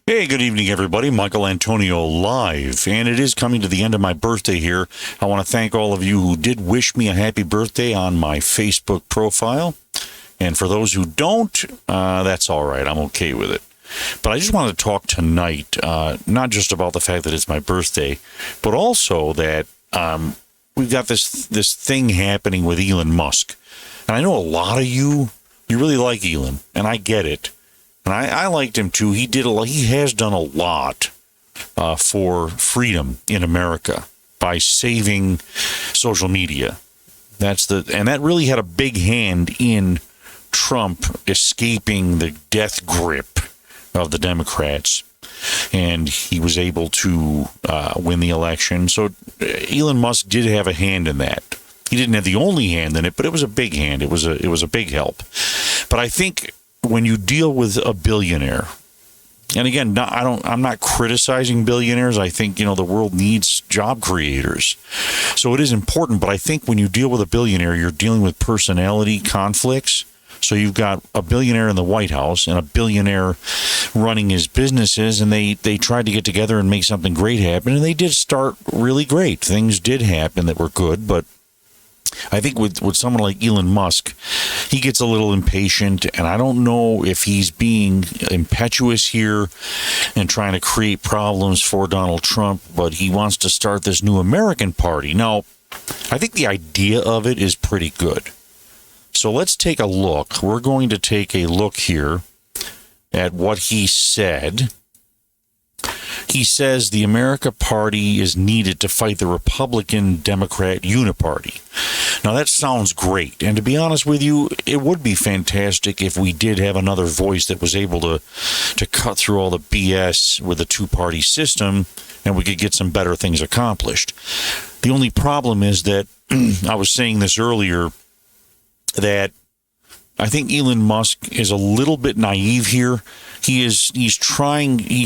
Hey, good evening, everybody. Michaelantonio live, and it is coming to the end of my birthday here. I want to thank all of you who did wish me a happy birthday on my Facebook profile, and for those who don't, that's all right. I'm okay with it. But I just wanted to talk tonight, not just about the fact that it's my birthday, but also that we've got this thing happening with Elon Musk. And I know a lot of you really like Elon, and I get it. And I liked him too. He has done a lot for freedom in America by saving social media. And that really had a big hand in Trump escaping the death grip of the Democrats. And he was able to win the election. So Elon Musk did have a hand in that. He didn't have the only hand in it, but it was a big hand. It was a big help. But I think when you deal with a billionaire, and again, I'm not criticizing billionaires. I think, the world needs job creators. So it is important, but I think when you deal with a billionaire, you're dealing with personality conflicts. So you've got a billionaire in the White House and a billionaire running his businesses, and they tried to get together and make something great happen, and they did start really great. Things did happen that were good, but I think with someone like Elon Musk, he gets a little impatient, and I don't know if he's being impetuous here and trying to create problems for Donald Trump, but he wants to start this new American party. Now, I think the idea of it is pretty good. So let's take a look. We're going to take a look here at what he said. He says the America Party is needed to fight the Republican-Democrat uniparty. Now, that sounds great. And to be honest with you, it would be fantastic if we did have another voice that was able to cut through all the BS with the two-party system, and we could get some better things accomplished. The only problem is that, I was saying this earlier, that I think Elon Musk is a little bit naive here. He's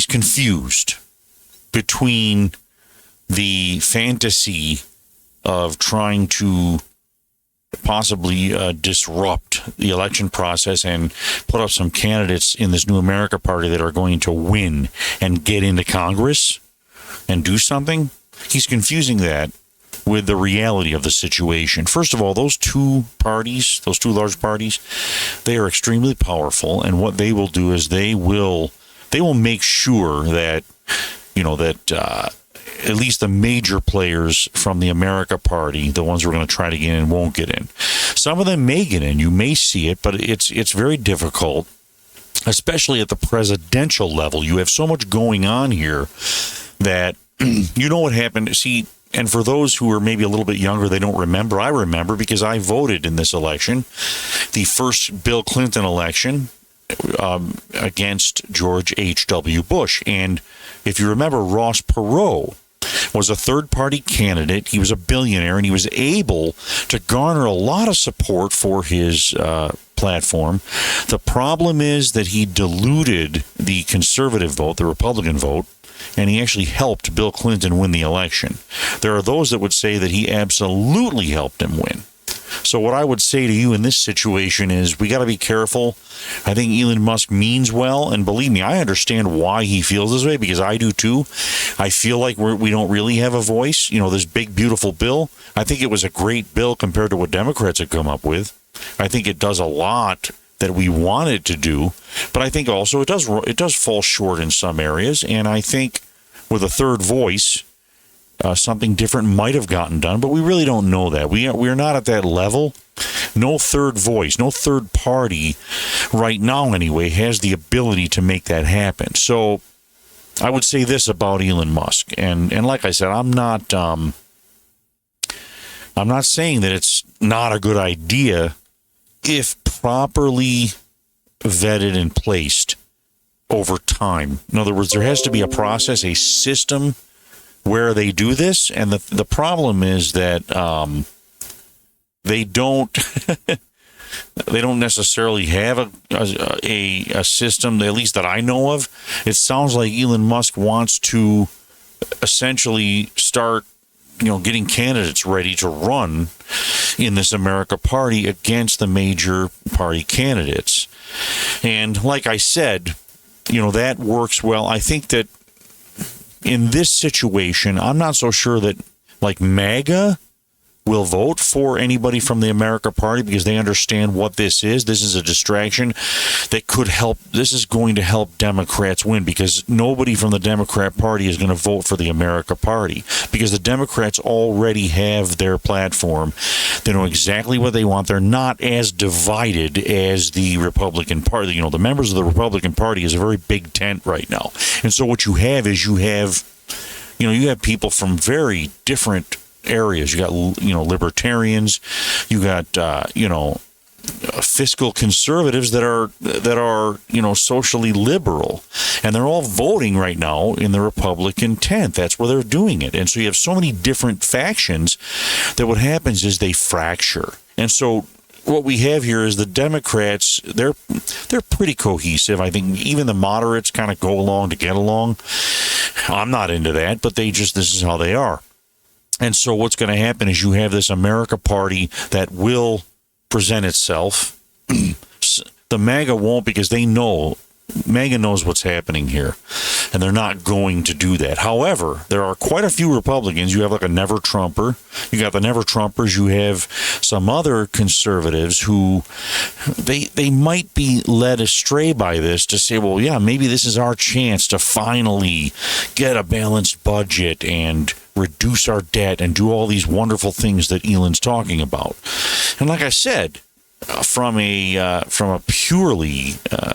confused between the fantasy of trying to possibly disrupt the election process and put up some candidates in this new America Party that are going to win and get into Congress and do something. He's confusing that with the reality of the situation. First of all, those two large parties, they are extremely powerful, and what they will do is they will make sure that at least the major players from the America Party, the ones who are going to try to get in, won't get in. Some of them may get in. You may see it, but it's very difficult, especially at the presidential level. You have so much going on here that you know what happened. See, and for those who are maybe a little bit younger, they don't remember. I remember because I voted in this election, the first Bill Clinton election against George H.W. Bush. And if you remember, Ross Perot was a third-party candidate. He was a billionaire, and he was able to garner a lot of support for his platform. The problem is that he diluted the conservative vote, the Republican vote, and he actually helped Bill Clinton win the election. There are those that would say that he absolutely helped him win. So what I would say to you in this situation is we got to be careful. I think Elon Musk means well, and believe me, I understand why he feels this way, because I do too. I feel like we don't really have a voice. This big, beautiful bill, I think it was a great bill compared to what Democrats have come up with. I think it does a lot that we want it to do, but I think also it does fall short in some areas, and I think with a third voice, something different might have gotten done, but we really don't know that. We're not at that level. No third voice, no third party right now anyway has the ability to make that happen. So I would say this about Elon Musk, and like I said, I'm not saying that it's not a good idea if properly vetted and placed over time. In other words, there has to be a process, a system where they do this, and the problem is that they don't necessarily have a system, at least that I know of. It sounds like Elon Musk wants to essentially start getting candidates ready to run in this America Party against the major party candidates. And like I said, that works well. I think that in this situation, I'm not so sure that like MAGA will vote for anybody from the America Party because they understand what this is. This is a distraction that could help. This is going to help Democrats win because nobody from the Democrat Party is going to vote for the America Party because the Democrats already have their platform. They know exactly what they want. They're not as divided as the Republican Party. The members of the Republican Party is a very big tent right now. And so what you have is you have people from very different areas. You got libertarians, you got fiscal conservatives that are socially liberal, and they're all voting right now in the Republican tent. That's where they're doing it. And so you have so many different factions that what happens is they fracture. And so what we have here is the Democrats, they're pretty cohesive. I think even the moderates kind of go along to get along. I'm not into that, but this is how they are. And so what's going to happen is you have this America Party that will present itself. The MAGA won't because MAGA knows what's happening here, and they're not going to do that. However, there are quite a few Republicans. You have like a never-Trumper. You got the never-Trumpers. You have some other conservatives who they might be led astray by this to say, well, yeah, maybe this is our chance to finally get a balanced budget and reduce our debt and do all these wonderful things that Elon's talking about. And like I said, from a purely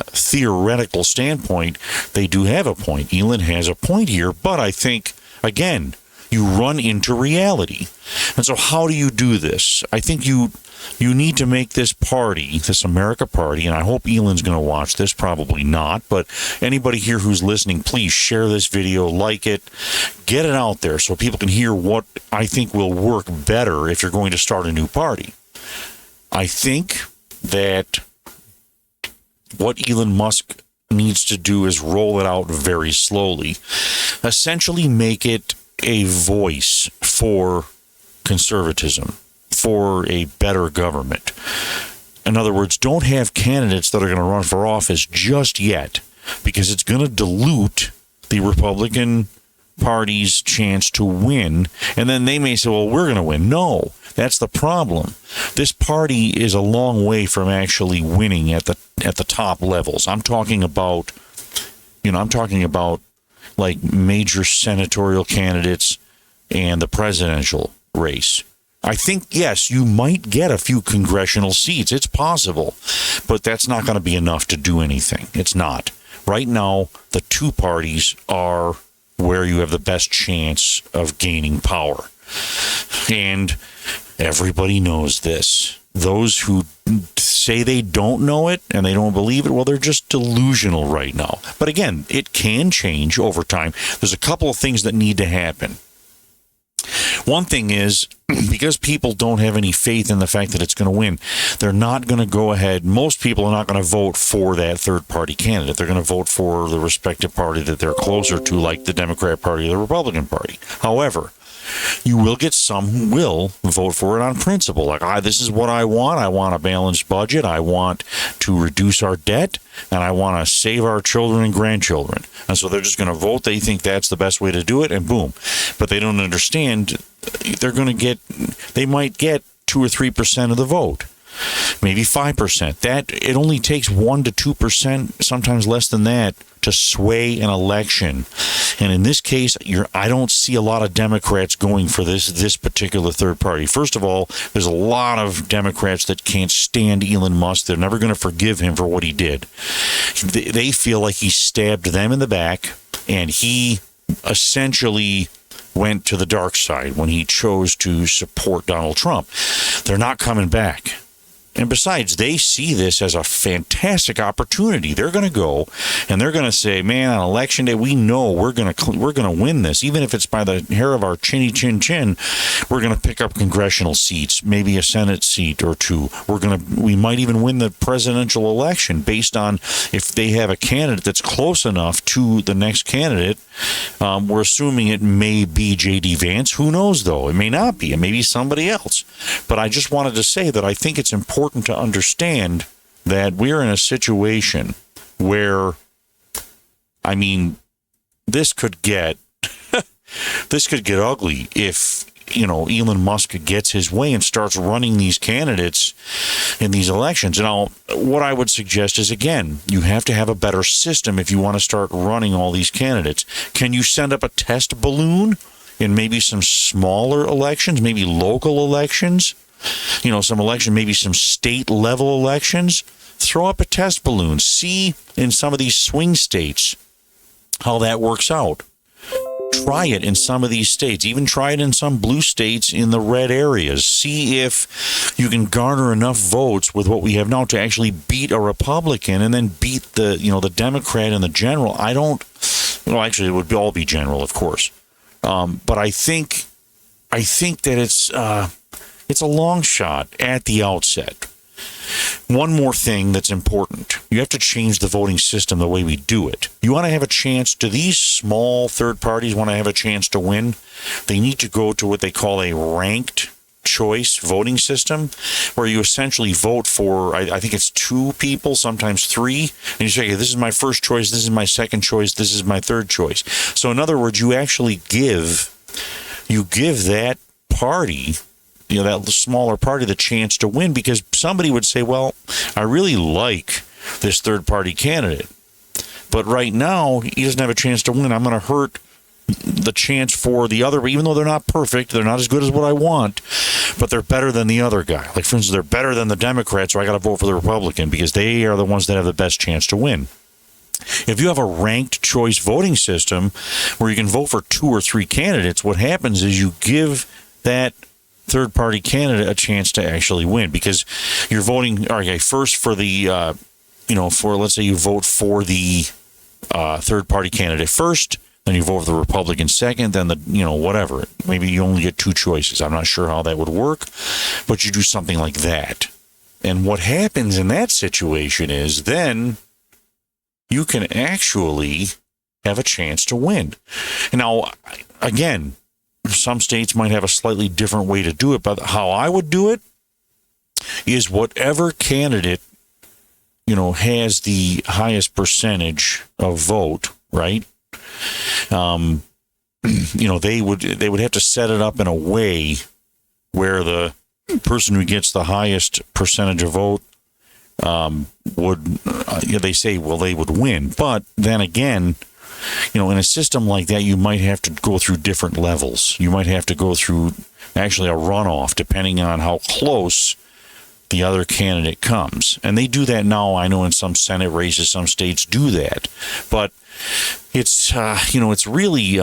theoretical standpoint, they do have a point. Elon has a point here, but I think, again, you run into reality. And so how do you do this? I think you need to make this party, this America Party, and I hope Elon's going to watch this, probably not, but anybody here who's listening, please share this video, like it, get it out there so people can hear what I think will work better if you're going to start a new party. I think that what Elon Musk needs to do is roll it out very slowly. Essentially make it a voice for conservatism, for a better government. In other words, don't have candidates that are going to run for office just yet because it's going to dilute the Republican Party's chance to win. And then they may say, well, we're going to win. No, that's the problem. This party is a long way from actually winning at the top levels. I'm talking about like major senatorial candidates and the presidential race. I think, yes, you might get a few congressional seats. It's possible, but that's not going to be enough to do anything. It's not. Right now, the two parties are where you have the best chance of gaining power. And everybody knows this. Those who say they don't know it and they don't believe it, well, they're just delusional right now. But again, it can change over time. There's a couple of things that need to happen. One thing is, because people don't have any faith in the fact that it's going to win, they're not going to go ahead. Most people are not going to vote for that third-party candidate. They're going to vote for the respective party that they're closer to, like the Democrat Party or the Republican Party. However, you will get some who will vote for it on principle. Like, this is what I want. I want a balanced budget. I want to reduce our debt, and I want to save our children and grandchildren. And so they're just going to vote. They think that's the best way to do it, and boom. But they don't understand they might get 2 or 3% of the vote. Maybe 5%. It only takes 1 to 2%, sometimes less than that, to sway an election. And in this case, I don't see a lot of Democrats going for this particular third party. First of all, there's a lot of Democrats that can't stand Elon Musk. They're never going to forgive him for what he did. They feel like he stabbed them in the back, and he essentially went to the dark side when he chose to support Donald Trump. They're not coming back. And besides, they see this as a fantastic opportunity. They're going to go and they're going to say, man, on election day, we know we're going to win this. Even if it's by the hair of our chinny chin chin, we're going to pick up congressional seats, maybe a Senate seat or two. We might even win the presidential election based on if they have a candidate that's close enough to the next candidate. We're assuming it may be J.D. Vance. Who knows, though? It may not be. It may be somebody else. But I just wanted to say that I think it's important to understand that we're in a situation where, I mean, this could get ugly if, Elon Musk gets his way and starts running these candidates in these elections. Now, what I would suggest is, again, you have to have a better system if you want to start running all these candidates. Can you send up a test balloon in maybe some smaller elections, maybe local elections? Some election, maybe some state level elections. Throw up a test balloon. See in some of these swing states how that works out. Try it in some of these states. Even try it in some blue states in the red areas. See if you can garner enough votes with what we have now to actually beat a Republican and then beat the Democrat in the general. Actually, it would all be general, of course. But I think that it's a long shot at the outset. One more thing that's important. You have to change the voting system the way we do it. You want to have a chance, do these small third parties want to have a chance to win? They need to go to what they call a ranked choice voting system, where you essentially vote for, I think it's 2 people, sometimes 3, and you say, okay, this is my first choice, this is my second choice, this is my third choice. So in other words, you actually give that party, that smaller party, the chance to win, because somebody would say, well, I really like this third party candidate, but right now he doesn't have a chance to win. I'm going to hurt the chance for the other, even though they're not perfect, they're not as good as what I want, but they're better than the other guy. Like, for instance, they're better than the Democrat, so I got to vote for the Republican because they are the ones that have the best chance to win. If you have a ranked choice voting system where you can vote for 2 or 3 candidates, what happens is you give that third-party candidate a chance to actually win, because you're voting, first for the, let's say you vote for the third-party candidate first, then you vote for the Republican second, then whatever. Maybe you only get 2 choices. I'm not sure how that would work, but you do something like that. And what happens in that situation is then you can actually have a chance to win. Now, again, some states might have a slightly different way to do it, but how I would do it is whatever candidate, has the highest percentage of vote, right? They would have to set it up in a way where the person who gets the highest percentage of vote they say, well, they would win. But then again, in a system like that, you might have to go through different levels. You might have to go through actually a runoff, depending on how close the other candidate comes. And they do that now. I know in some Senate races, some states do that. But it's really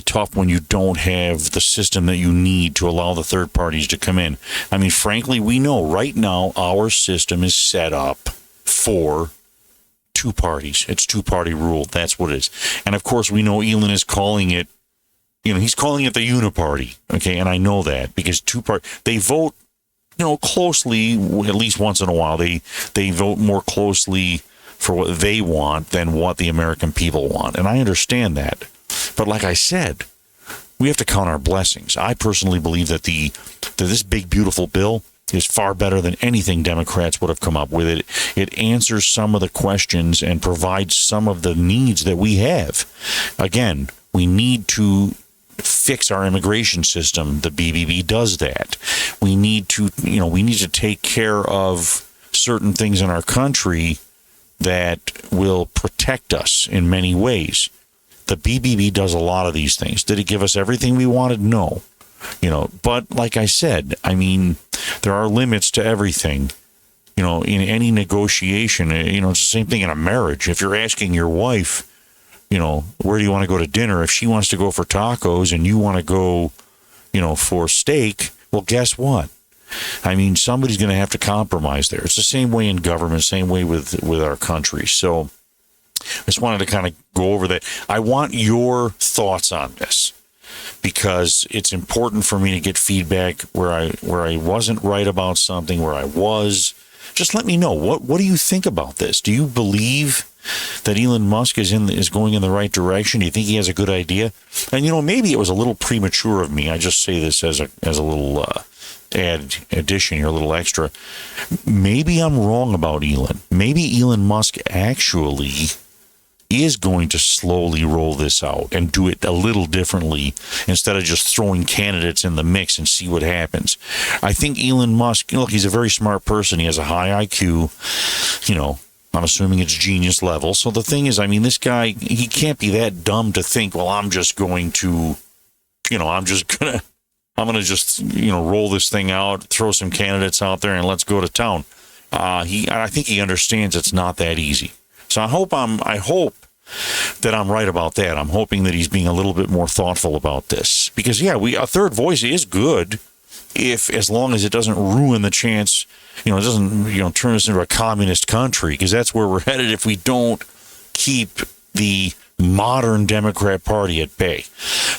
tough when you don't have the system that you need to allow the third parties to come in. I mean, frankly, we know right now our system is set up for 2 parties. It's 2-party rule. That's what it is. And of course, we know Elon is calling it, he's calling it the uniparty. Okay. And I know that because they vote, closely, at least once in a while. They vote more closely for what they want than what the American people want. And I understand that. But like I said, we have to count our blessings. I personally believe that this big, beautiful bill is far better than anything Democrats would have come up with. It answers some of the questions and provides some of the needs that we have. Again, we need to fix our immigration system. The BBB does that. We need to take care of certain things in our country that will protect us in many ways. The BBB does a lot of these things. Did it give us everything we wanted? No. But like I said, I mean, there are limits to everything. In any negotiation, it's the same thing in a marriage. If you're asking your wife, where do you want to go to dinner? If she wants to go for tacos and you want to go, for steak, well, guess what? I mean, somebody's going to have to compromise there. It's the same way in government, same way with our country. So I just wanted to kind of go over that. I want your thoughts on this, because it's important for me to get feedback where I wasn't right about something, where I was. Just let me know. What do you think about this? Do you believe that Elon Musk is going in the right direction? Do you think he has a good idea? And maybe it was a little premature of me. I just say this as a little addition here, a little extra. Maybe I'm wrong about Elon. Maybe Elon Musk actually is going to slowly roll this out and do it a little differently instead of just throwing candidates in the mix and see what happens. I think Elon Musk, look, he's a very smart person. He has a high IQ. I'm assuming it's genius level. So the thing is, I mean, this guy, he can't be that dumb to think, well, I'm going to roll this thing out, throw some candidates out there, and let's go to town. I think he understands it's not that easy. So I hope that I'm right about that. I'm hoping that he's being a little bit more thoughtful about this, because a third voice is good, as long as it doesn't ruin the chance, it doesn't turn us into a communist country, because that's where we're headed if we don't keep the modern Democrat Party at bay.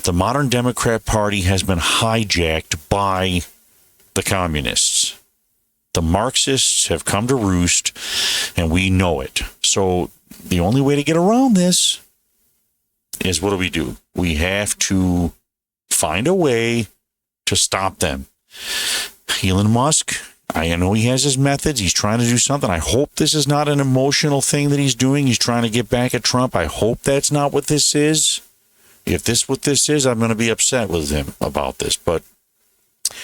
The modern Democrat Party has been hijacked by the communists. The Marxists have come to roost, and we know it. So the only way to get around this is, what do? We have to find a way to stop them. Elon Musk, I know he has his methods. He's trying to do something. I hope this is not an emotional thing that he's doing. He's trying to get back at Trump. I hope that's not what this is. If this is what this is, I'm going to be upset with him about this. But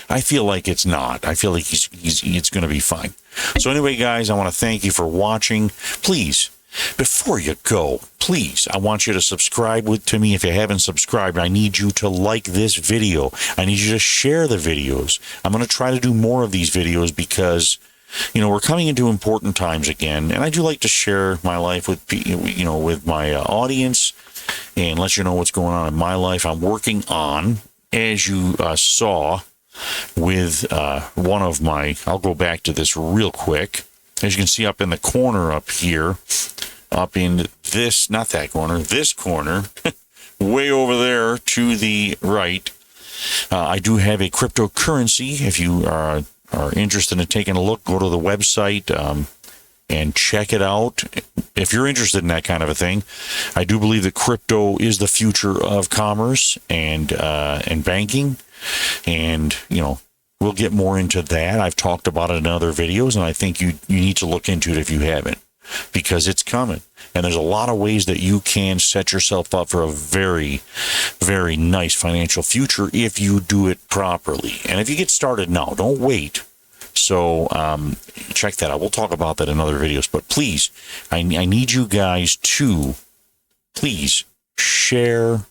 I feel like it's not. I feel like it's going to be fine. So anyway, guys, I want to thank you for watching. Please, before you go, please, I want you to subscribe to me. If you haven't subscribed, I need you to like this video. I need you to share the videos. I'm going to try to do more of these videos because, we're coming into important times again, and I do like to share my life with my audience and let you know what's going on in my life. I'm working on, as you saw, with one of my, I'll go back to this real quick. As you can see up in the corner up here, up in this, not that corner, this corner, way over there to the right, I do have a cryptocurrency. If you are interested in taking a look, go to the website and check it out. If you're interested in that kind of a thing, I do believe that crypto is the future of commerce and banking, and we'll get more into that. I've talked about it in other videos, and I think you need to look into it if you haven't, because it's coming. And there's a lot of ways that you can set yourself up for a very, very nice financial future if you do it properly. And if you get started now, don't wait. So check that out. We'll talk about that in other videos. But please, I need you guys to please share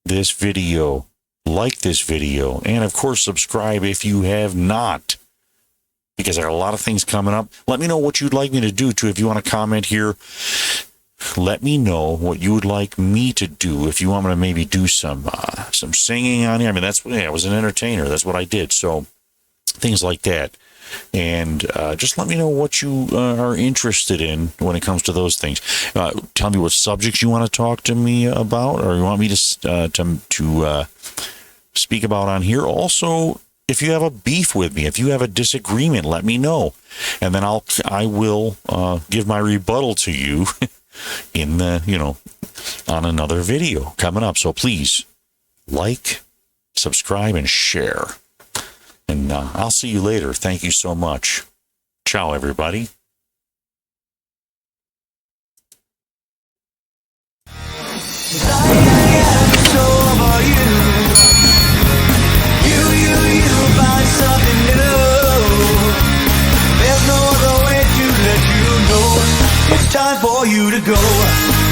this video, like this video, and of course subscribe if you have not, because there are a lot of things coming up. Let me know what you'd like me to do too. If you want to comment here, let me know what you would like me to do. If you want me to maybe do some singing on here, I mean, I was an entertainer. That's what I did. So things like that. And just let me know what you are interested in when it comes to those things. Tell me what subjects you want to talk to me about, or you want me to speak about on here. Also, if you have a beef with me, if you have a disagreement, let me know, and then I will give my rebuttal to you in on another video coming up. So please like, subscribe, and share. And I'll see you later. Thank you so much. Ciao, everybody. It's time for you to go.